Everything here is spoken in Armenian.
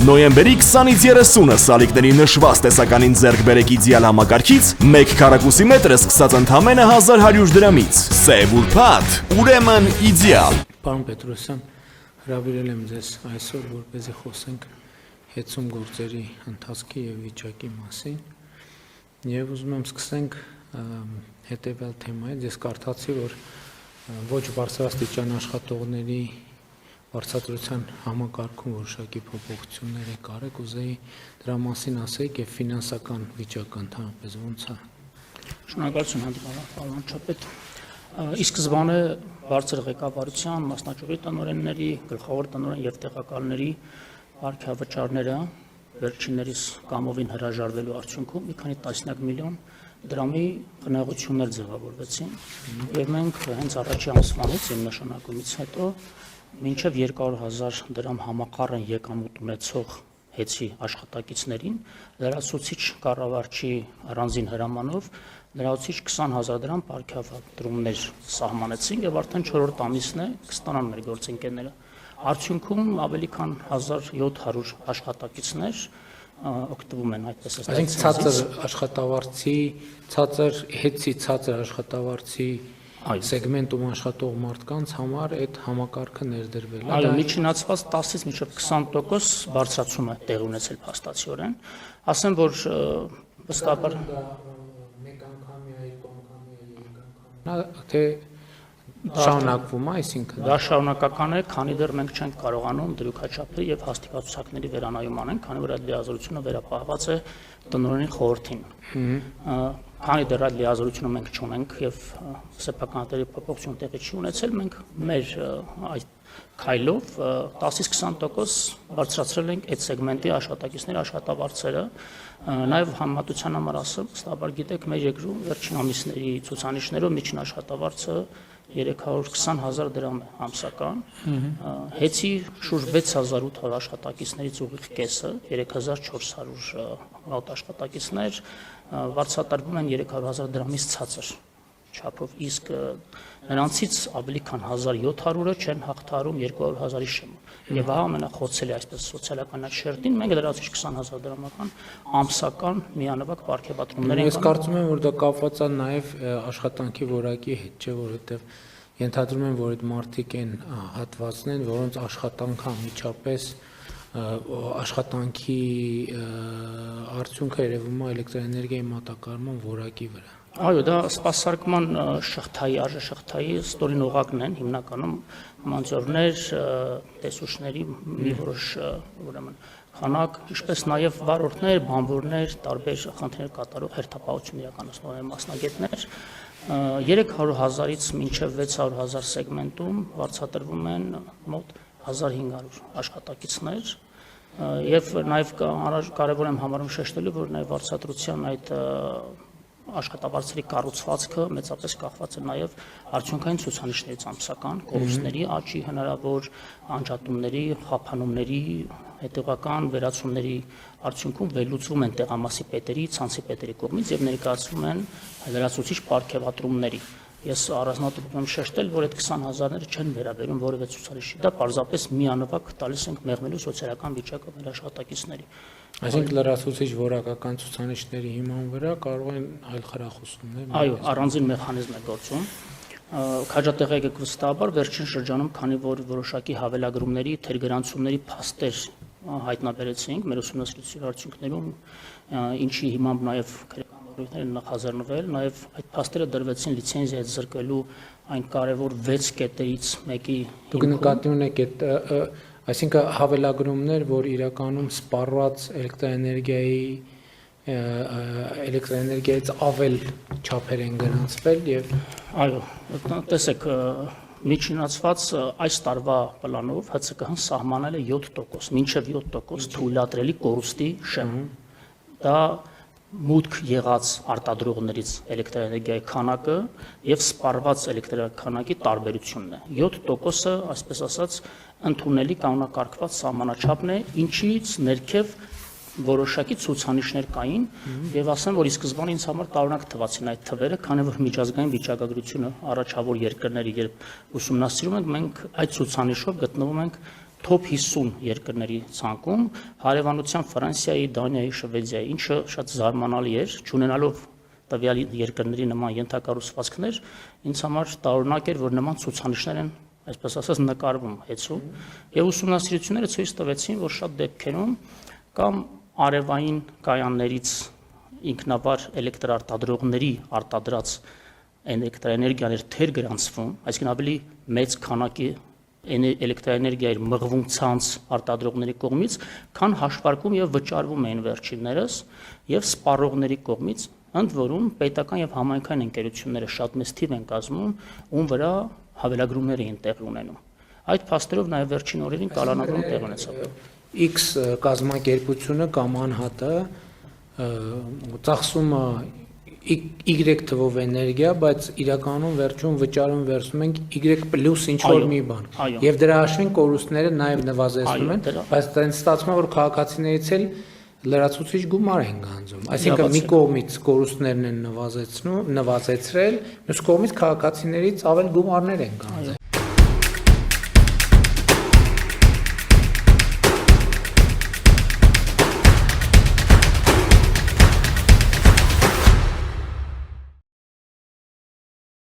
Նոյեմբերի 20-ից 30-ը սալիկների նշված տեսականին ձեռք բերեք իդեալ համակարգից 1 քառակուսի մետրը սկսած ընդամենը 1100 դրամից։ Սև ուրբաթ, ուրեմն իդեալ։ Պարոն Պետրոսյան, հրավիրել եմ ձեզ այսօր, որպեսզի խոսենք հետցում գործերի ընթացքի եւ վիճակի մասին։ Եվ ուզում եմ սկսենք հետեւյալ թեմայից։ Ես կարդացի, որ ոչ բարձրաստիճան աշխատողների վարձատրության համակարգում որոշակի փոփոխություններ եք արել, կուզեի դրա մասին ասեիք եւ ֆինանսական վիճակը ընդհանրապես ոնց է։ Շնորհակալություն հանդիպալով, պարոն Չապետ։ Ի սկզբանե բարձր ղեկավարության, մասնաճյուղի տնօրենների, գլխավոր տնօրեն եւ տեղակալների վարկավճարները վերջիններիս կամովին հրաժարվելու արդյունքում մի քանի տասնյակ միլիոն դրամի խնայողություններ ձևավորվեցին եւ մենք հենց առաջի ամսվանից իմ նշանակումից հետո մինչև 200,000 դրամ համակառն եկամուտ ունեցող հետցի աշխատակիցներին լրացուցիչ կառավարչի առանձին հրամանով լրացուցիչ 20,000 դրամ պարգևատրումներ սահմանեցին եւ արդեն 4-րդ ամիսն է կստանան մեր գործընկերները։ Արդյունքում ավելի քան 1700 աշխատակիցներ օգտվում են այդպես ասած։ Այսինքն ցածր աշխատավարձի, ցածր հետցի ցածր աշխատավարձի սեգմենտում աշխատող մարդկանց համար այդ համակարգը ներդրվել է։ Այո, միջինացված 10-ից մինչև 20% բարձրացում է տեղ ունեցել փաստացիորեն։ Ասեմ, որ վստահաբար մեկ անգամյա, երկու անգամյա, երեք անգամյա, թե շարունակվում է, այսինքն դա շարունակական է, քանի դեռ մենք չենք կարողանում դրույքաչափի եւ հաստիկացուցակների վերանայում անենք, քանի որ այդ լիազորությունը վերապահված է տնօրենի խորհրդին։ Քանի դեռ այդ լիազորությունը մենք չունենք եւ սեփականատերի փոփոխություն տեղի չի ունեցել, մենք մեր այդ քայլով 10-ից 20% բարձրացրել ենք այդ սեգմենտի աշխատակիցների աշխատավարձերը։ Նաեւ համատության համար ասեմ, վստահաբար գիտեք, մեր երկրում վերջին ամիսների ցուցանիշներով միջին աշխատավարձը 320,000 դրամ է ամսական, հետի շուրջ 6800 աշխատակիցներից ուղիղ կեսը, 3400 մոտ աշխատակիցներ վարձատրվում են 300,000 դրամից ցածր չափով, իսկ նրանցից ավելի քան 1700-ը չեն հաղթահարում 200,000-ի շեմը։ Եվ ահա ամենախոցելի այսպես սոցիալական շերտին մենք լրացուցիչ 20,000 դրամական ամսական միանվագ պարգևատրումներ ենք։ Ես կարծում եմ, որ դա կապված է նաև աշխատանքի որակի հետ, չէ՞, որովհետև ենթադրում եմ, որ այդ մարդիկ են հատվածն են, որոնց աշխատանքը միջապես աշխատանքի արդյունքը երևում է էլեկտրաէներգիայի մատակարարման որակի վրա։ Այո, դա սպասարկման շղթայի, արժեշղթայի ստորին օղակն են, հիմնականում մանձորներ, տեսուչների մի որոշ ուրեմն քանակ, ինչպես նաև վարորդներ, բանվորներ, տարբեր խնդիրներ կատարող հերթապահություն իրականացնող մասնագետներ 300,000-ից մինչև 600,000 սեգմենտում վարձատրվում են մոտ 1500 աշխատակիցներ եւ նաեւ կարեւոր եմ համարում շեշտելու, որ նաեւ վարձատրության այդ աշխատավարձերի կառուցվածքը մեծապես կախված է նաև արդյունքային ցուցանիշներից ամսական, կորուստների աճի հնարավոր, անջատումների, խափանումների, հետևական վերացումների արդյունքում վերլուծվում են տեղամասի պետերի, ցանցի պետերի կողմից եւ ներկայացվում են լրացուցիչ պարգևատրումների։ Ես առանձնատուր եմ շեշտել, որ այդ 20,000-ները չեն վերաբերում որևէ ցուցանիշի, դա պարզապես միանվագ տալիս ենք մեղմելու սոցիալական վիճակը մեր աշխատակիցների։ Այսինքն լրացուցիչ որակական ցուցանիշների հիման վրա կարող են այլ խրախուսումներ։ Այո, առանձին մեխանիզմ է գործում։ Քաջատեղեք եք վստահաբար վերջին շրջանում, քանի որ որոշակի հավելագրումների, թերգրանցումների փաստեր հայտնաբերեցինք մեր ուսումնասիրության արդյունքներում, ինչի հիմամբ նաև քրեականորոշումներ են նախաձեռնվել, նաև այդ փաստերը դրվեցին լիցենզիա զրկելու այն կարևոր 6 կետերից մեկի։ Դուք նկատի ունեք այդ այսինքն հավելագրումներ, որ իրականում սպառված էլեկտրաէներգիայից ավել չափեր են գրանցվել եւ այո, տեսեք, միջինացված այս տարվա պլանով ՀՑԿ-ն սահմանել է 7%, մինչև 7% թույլատրելի կորուստի շեմ։ Դա մուտք եղած արտադրողներից էլեկտրաէներգիայի քանակը եւ սպառված էլեկտրաքանակի տարբերությունն է։ 7%-ը, այսպես ասած, ընդունելի կանոնակարգված սահմանաչափն է, ինչից ներքև որոշակի ցուցանիշներ կային եւ ասեմ, որ ի սկզբանե ինձ համար տարօրինակ թվացին այդ թվերը, քանի որ միջազգային վիճակագրությունը առաջավոր երկրների երբ ուսումնասիրում ենք, մենք այդ ցուցանիշով գտնվում ենք top 50 երկրների ցանկում, հարևանությամբ Ֆրանսիայի, Դանիայի, Շվեդիայի, ինչը շատ զարմանալի էր, չունենալով տվյալ երկրների նման ենթակառուցվածքներ, ինձ համար տարօրինակ էր, որ նման ցուցանիշներ են, այսպես ասած, նկարվում հեծում, եւ ուսումնասիրությունները ցույց տվեցին, որ շատ դեպքերում կամ արևային կայաններից ինքնավար էլեկտրարտադրողների արտադրած էլեկտրաէներգիաներ թեր գրանցվում, այսինքն ավելի մեծ քանակի էլեկտրաէներգիա էր մղվում ցանց արտադրողների կողմից, քան հաշվարկում եւ վճարվում էին վերջիններս եւ սպառողների կողմից, ընդ որում պետական եւ համայնքային ընկերությունները շատ մեծ թիվ են կազմում, ում վրա հավելագրումներ էին տեղի ունենում։ Այդ փաստերով նաեւ վերջին օրերին կալանավորում տեղ ունեցավ։ X կազմակերպությունը կամ անհատը ծախսում Y թվով էներգիա, բայց իրականում վերջում վճարում վերցնում ենք Y+ ինչ-որ մի բան։ Եվ դրա հաշվին կորուստները նաև նվազեցնում են, բայց դա ստացվում է, որ քաղաքացիներից էլ լրացուցիչ գումար են գանձում։ Այսինքն մի կողմից կորուստներն են նվազեցրել, մյուս կողմից քաղաքացիներից ավել գումարներ են գանձել։